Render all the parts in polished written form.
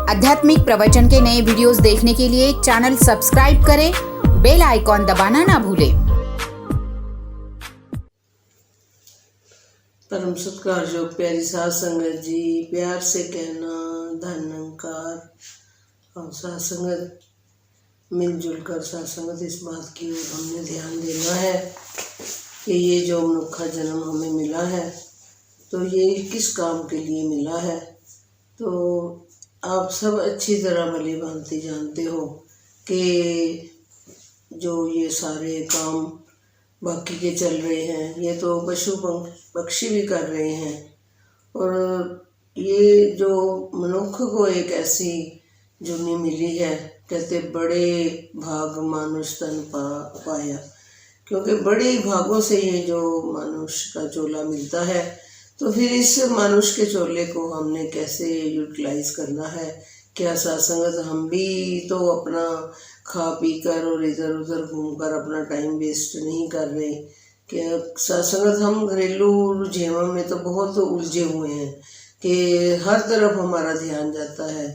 आध्यात्मिक प्रवचन के नए वीडियोस देखने के लिए चैनल सब्सक्राइब करें, बेल आइकॉन दबाना ना भूलें। परम सत्कार जो प्यारी साध संगत जी, प्यार से कहना धन अंकार और साध संगत मिलजुल कर साध संगत इस बात की ओर हमने ध्यान देना है कि ये जो मनुष्य जन्म हमें मिला है तो ये किस काम के लिए मिला है। तो आप सब अच्छी तरह भली भांति जानते हो कि जो ये सारे काम बाकी के चल रहे हैं ये तो पशु पक्षी भी कर रहे हैं, और ये जो मनुष्य को एक ऐसी जुनी मिली है, कहते बड़े भाग मानुष तन पाया, क्योंकि बड़े भागों से ये जो मनुष्य का चोला मिलता है तो फिर इस मनुष्य के चोले को हमने कैसे यूटिलाइज करना है। क्या सत्संगत हम भी तो अपना खा पी कर और इधर उधर घूमकर अपना टाइम वेस्ट नहीं कर रहे। क्या सत्संगत हम घरेलू रुझानों में तो बहुत उलझे हुए हैं कि हर तरफ हमारा ध्यान जाता है,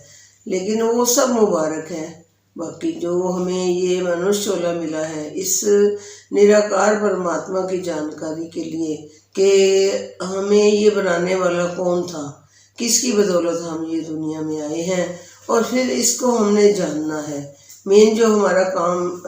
लेकिन वो सब मुबारक है। बाकी जो हमें ये मनुष्य चोला मिला है इस निराकार परमात्मा की जानकारी के लिए कि हमें ये बनाने वाला कौन था, किसकी बदौलत हम ये दुनिया में आए हैं, और फिर इसको हमने जानना है। मेन जो हमारा काम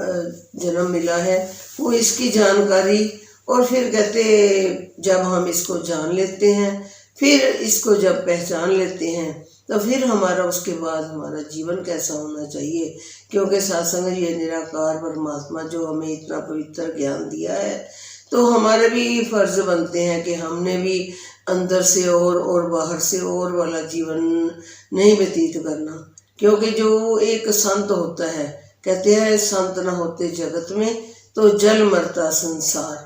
जन्म मिला है वो इसकी जानकारी, और फिर कहते जब हम इसको जान लेते हैं, फिर इसको जब पहचान लेते हैं तो फिर हमारा उसके बाद हमारा जीवन कैसा होना चाहिए। क्योंकि सत्संग ये निराकार परमात्मा जो हमें इतना पवित्र ज्ञान दिया है तो हमारे भी फर्ज बनते हैं कि हमने भी अंदर से और बाहर से और वाला जीवन नहीं व्यतीत करना। क्योंकि जो एक संत होता है, कहते हैं संत न होते जगत में तो जल मरता संसार।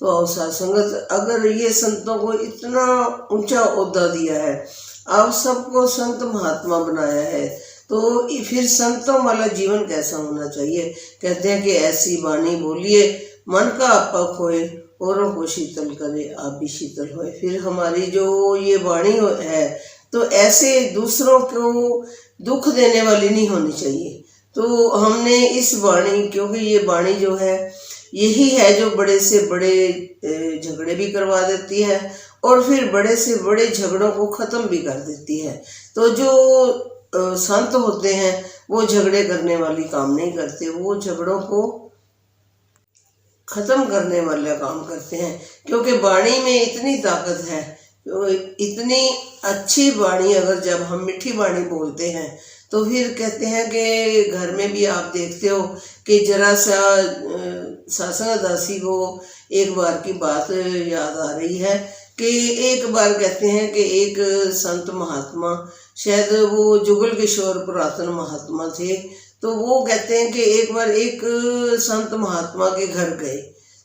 तो सत्संगत अगर ये संतों को इतना ऊंचा ओहदा दिया है, आप सबको संत महात्मा बनाया है, तो फिर संतों वाला जीवन कैसा होना चाहिए। कहते हैं कि ऐसी वाणी बोलिए मन का आपा खोए, औरों को शीतल करे आप भी शीतल होए। फिर हमारी जो ये वाणी है तो ऐसे दूसरों को दुख देने वाली नहीं होनी चाहिए। तो हमने इस वाणी, क्योंकि ये वाणी जो है यही है जो बड़े से बड़े झगड़े भी करवा देती है और फिर बड़े से बड़े झगड़ों को ख़त्म भी कर देती है। तो जो संत होते हैं वो झगड़े करने वाली काम नहीं करते, वो झगड़ों को ख़त्म करने वाला काम करते हैं। क्योंकि वाणी में इतनी ताकत है, इतनी अच्छी वाणी, अगर जब हम मीठी वाणी बोलते हैं तो फिर कहते हैं कि घर में भी आप देखते हो कि जरा सा सत्संग दासी को एक बार की बात याद आ रही है कि एक बार कहते हैं कि एक संत महात्मा, शायद वो जुगल किशोर पुरातन महात्मा थे, तो वो कहते हैं कि एक बार एक संत महात्मा के घर गए।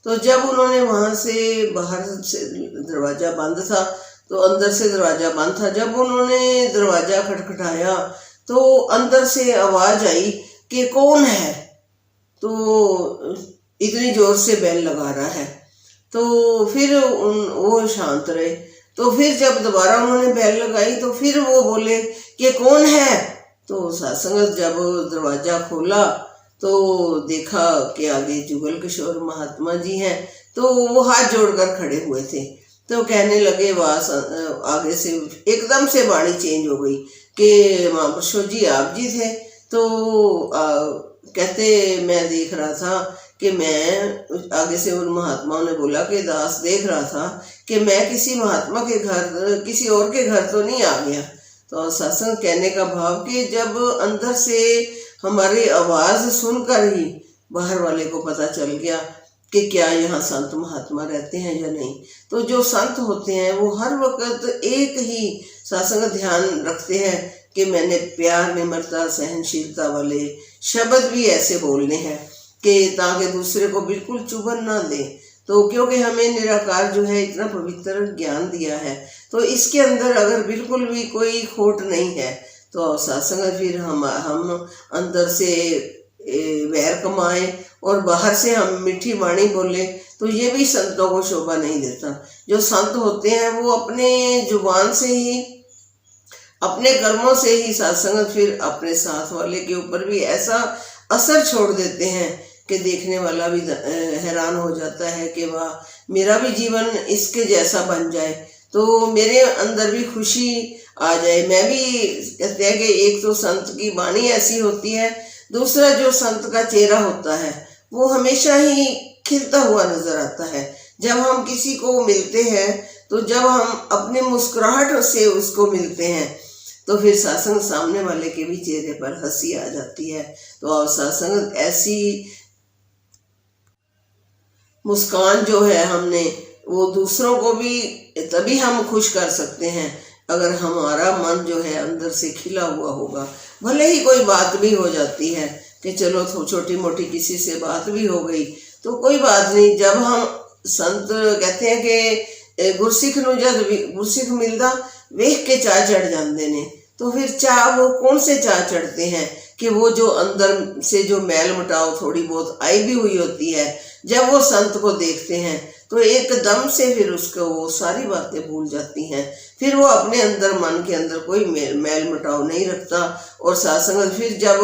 तो जब उन्होंने वहाँ से बाहर से दरवाज़ा बंद था तो अंदर से दरवाज़ा बंद था, जब उन्होंने दरवाज़ा खटखटाया तो अंदर से आवाज़ आई कि कौन है। तो इतनी ज़ोर से बेल लगा रहा है, तो फिर वो शांत रहे। तो फिर जब दोबारा उन्होंने बेल लगाई तो फिर वो बोले कि कौन है। तो सत्संगत जब दरवाज़ा खोला तो देखा कि आगे जुगल किशोर महात्मा जी हैं, तो वो हाथ जोड़कर खड़े हुए थे। तो कहने लगे, आगे से एकदम से वाणी चेंज हो गई कि महापुरुषों जी आप जी थे। तो कहते मैं देख रहा था कि मैं, आगे से उन महात्माओं ने बोला कि दास देख रहा था कि मैं किसी महात्मा के घर, किसी और के घर तो नहीं आ गया। तो सत्संग कहने का भाव कि जब अंदर से हमारी आवाज़ सुनकर ही बाहर वाले को पता चल गया कि क्या यहाँ संत महात्मा रहते हैं या नहीं। तो जो संत होते हैं वो हर वक्त एक ही सत्संग ध्यान रखते हैं कि मैंने प्यार, निम्रता, सहनशीलता वाले शब्द भी ऐसे बोलने हैं कि ताकि दूसरे को बिल्कुल चुभन ना दे। तो क्योंकि हमें निराकार जो है इतना पवित्र ज्ञान दिया है, तो इसके अंदर अगर बिल्कुल भी कोई खोट नहीं है तो सत्संग फिर हम अंदर से वैर कमाए और बाहर से हम मीठी वाणी बोले तो ये भी संतों को शोभा नहीं देता। जो संत होते हैं वो अपने जुबान से ही अपने कर्मों से ही साथ संगत फिर अपने साथ वाले के ऊपर भी ऐसा असर छोड़ देते हैं कि देखने वाला भी हैरान हो जाता है कि वाह, मेरा भी जीवन इसके जैसा बन जाए तो मेरे अंदर भी खुशी आ जाए। मैं भी, कहते हैं कि एक तो संत की वाणी ऐसी होती है, दूसरा जो संत का चेहरा होता है वो हमेशा ही खिलता हुआ नजर आता है। जब हम किसी को मिलते हैं तो जब हम अपने मुस्कुराहट से उसको मिलते हैं तो फिर सत्संग सामने वाले के भी चेहरे पर हंसी आ जाती है। तो और सत्संग ऐसी मुस्कान जो है हमने वो दूसरों को भी तभी हम खुश कर सकते हैं अगर हमारा मन जो है अंदर से खिला हुआ होगा। भले ही कोई बात भी हो जाती है कि चलो छोटी मोटी किसी से बात भी हो गई तो कोई बात नहीं। जब हम संत कहते हैं कि गुरसिख नूं जद गुरसिख मिलदा वेख के चाह चढ़ जाते ने, तो फिर चाह वो कौन से चाह चढ़ते हैं कि वो जो अंदर से जो मैल मटाव थोड़ी बहुत आई भी हुई होती है, जब वो संत को देखते हैं तो एकदम से फिर उसको वो सारी बातें भूल जाती हैं। फिर वो अपने अंदर मन के अंदर कोई मैल मटाव नहीं रखता। और सत्संग फिर जब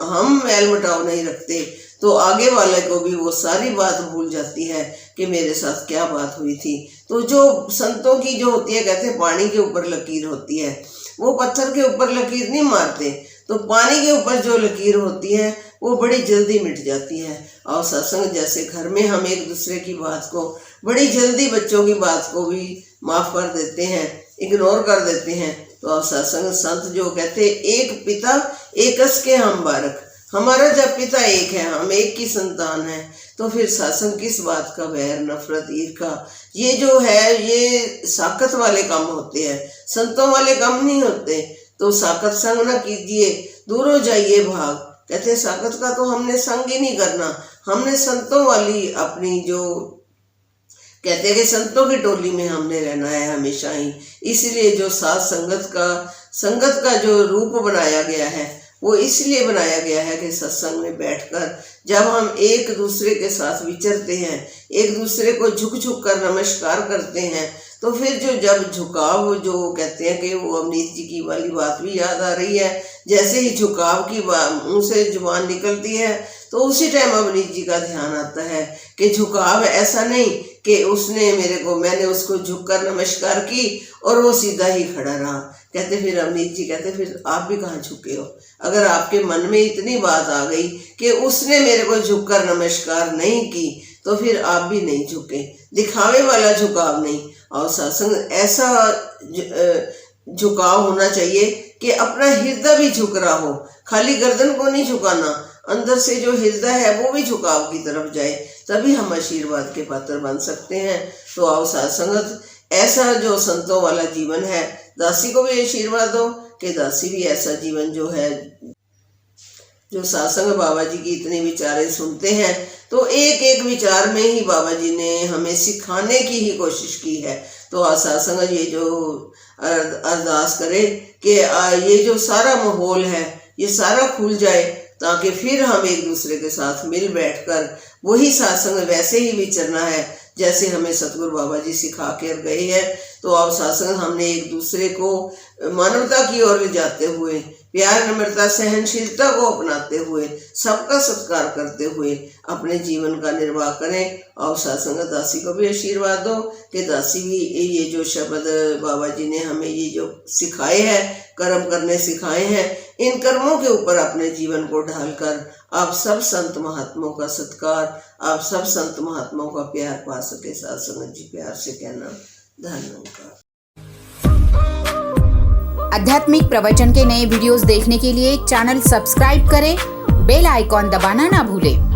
हम मैल मटाव नहीं रखते तो आगे वाले को भी वो सारी बात भूल जाती है कि मेरे साथ क्या बात हुई थी। तो जो संतों की जो होती है, कहते हैं पानी के ऊपर लकीर होती है, वो पत्थर के ऊपर लकीर नहीं मारते, तो पानी के ऊपर जो लकीर होती है वो बड़ी जल्दी मिट जाती है। और सत्संग जैसे घर में हम एक दूसरे की बात को बड़ी जल्दी, बच्चों की बात को भी माफ़ कर देते हैं, इग्नोर कर देते हैं। तो सत्संग संत जो कहते हैं एक पिता एकस के हम बारक, हमारा जब पिता एक है, हम एक की संतान है, तो फिर सत्संग किस बात का वैर नफरत ईर्खा, ये जो है ये साकत वाले काम होते हैं, संतों वाले काम नहीं होते। तो साकत संग ना कीजिए, दूर हो जाइए भाग। कहते साकत का तो हमने संग ही नहीं करना, हमने संतों वाली अपनी जो कहते हैं कि संतों की टोली में हमने रहना है हमेशा ही। इसलिए जो साथ संगत का जो रूप बनाया गया है वो इसलिए बनाया गया है कि सत्संग में बैठकर जब हम एक दूसरे के साथ विचरते हैं, एक दूसरे को झुक झुक कर नमस्कार करते हैं, तो फिर जो जब झुकाव जो कहते हैं कि वो अवनीत जी की वाली बात भी याद आ रही है, जैसे ही झुकाव की मुँह से जुबान निकलती है तो उसी टाइम अवनीत जी का ध्यान आता है कि झुकाव ऐसा नहीं कि मैंने उसको झुककर नमस्कार की और वो सीधा ही खड़ा रहा। कहते फिर अवनीत जी कहते फिर आप भी कहाँ झुके हो? अगर आपके मन में इतनी बात आ गई कि उसने मेरे को झुककर नमस्कार नहीं की तो फिर आप भी नहीं झुके, दिखावे वाला झुकाव नहीं। और सत्संग ऐसा झुकाव होना चाहिए कि अपना हृदय भी झुक रहा हो, खाली गर्दन को नहीं झुकाना, अंदर से जो हृदय है वो भी झुकाव की तरफ जाए, तभी हम आशीर्वाद के पात्र बन सकते हैं। तो आओ सत्संगत ऐसा जो संतों वाला जीवन है, दासी को भी आशीर्वाद दो कि दासी भी ऐसा जीवन जो है, जो सत्संग बाबा जी की इतने विचारें सुनते हैं तो एक एक विचार में ही बाबा जी ने हमें सिखाने की ही कोशिश की है। तो सत्संग ये जो अरदास करे कि ये जो सारा माहौल है ये सारा खुल जाए, ताकि फिर हम एक दूसरे के साथ मिल बैठकर वही सत्संग वैसे ही विचरना है जैसे हमें सतगुरु बाबा जी सिखा कर गए हैं। तो अब सत्संग हमने एक दूसरे को मानवता की ओर ले जाते हुए, प्यार नम्रता सहनशीलता को अपनाते हुए, सबका सत्कार करते हुए अपने जीवन का निर्वाह करें। और सत्संग दासी को भी आशीर्वाद दो कि दासी भी ये जो शब्द बाबा जी ने हमें ये जो सिखाए हैं, कर्म करने सिखाए हैं, इन कर्मों के ऊपर अपने जीवन को ढालकर आप सब संत महात्माओं का सत्कार, आप सब संत महात्माओं का प्यार पा सके। सत्संग जी प्यार से कहना धन्यवाद। आध्यात्मिक प्रवचन के नए वीडियोस देखने के लिए चैनल सब्सक्राइब करें, बेल आइकॉन दबाना ना भूलें।